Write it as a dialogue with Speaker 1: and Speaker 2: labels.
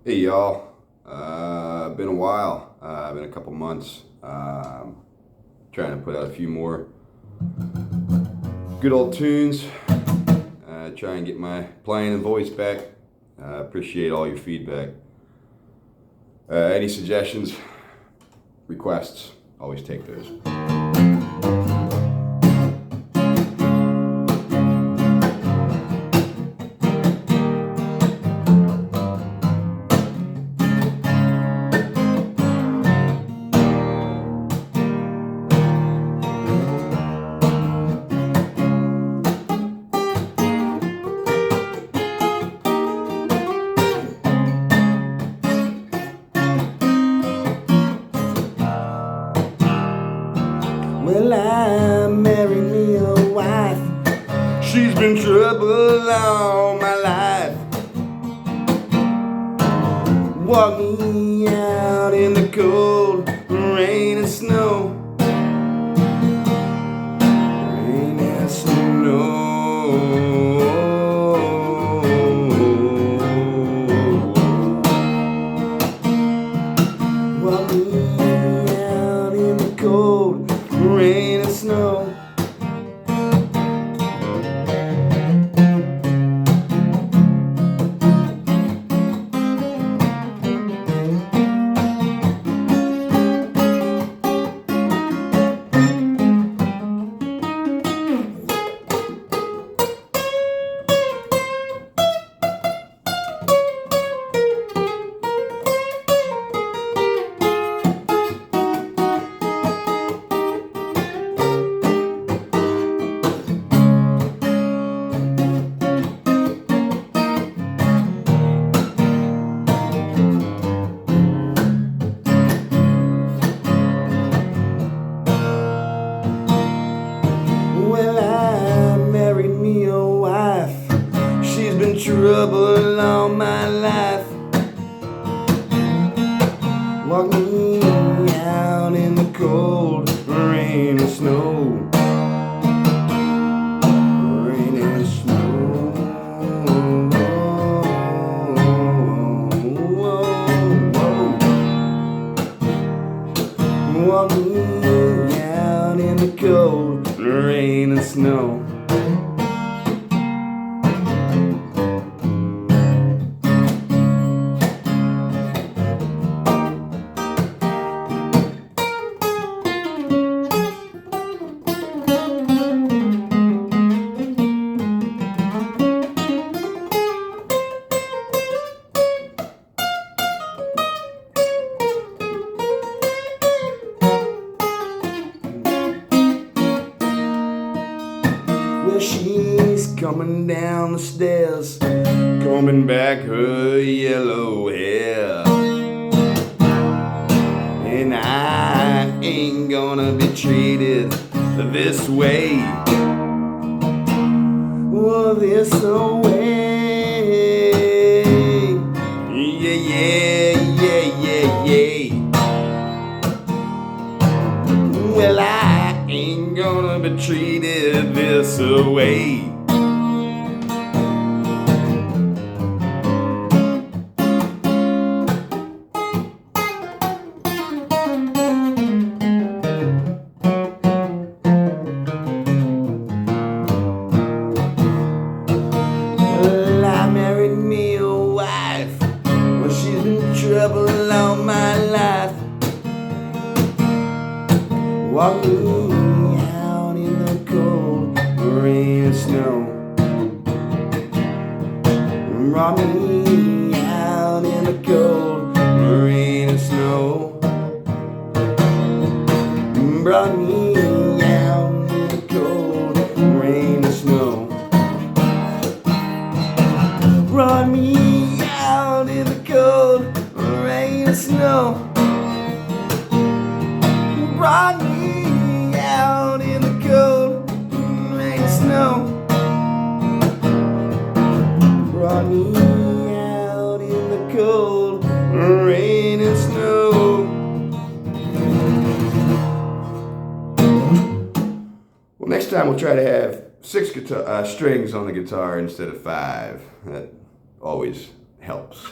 Speaker 1: Hey y'all, been a while, been a couple months, trying to put out a few more good old tunes, try and get my playing and voice back. Appreciate all your feedback. Any suggestions, requests, always take those.
Speaker 2: Well, I married me a wife.
Speaker 1: She's been trouble all my life.
Speaker 2: Walk me out in the cold rain and snow. Rain and snow. Walk me out in the cold rain and snow. Well, I married me a wife. She's been trouble all my life. Walk me out in the cold rain and snow. Rain and snow. Walk me out in the cold rain and snow. Well, she's coming down the stairs,
Speaker 1: Combing back her yellow hair.
Speaker 2: and I ain't gonna be treated
Speaker 1: This way,
Speaker 2: this away.
Speaker 1: yeah, yeah, yeah, yeah, yeah.
Speaker 2: Well, I ain't gonna be treated
Speaker 1: This way.
Speaker 2: Well, I married me a wife. Well, she's been trouble all my life. Walk me out in the cold rain and snow. Brought me out in the cold rain and snow. Brought me out in the cold rain and snow. Brought me out in the cold rain and snow. Brought me out in the cold rain and snow. Brought me out in the cold rain and snow.
Speaker 1: Well, next time we'll try to have six strings on the guitar instead of five. That always helps.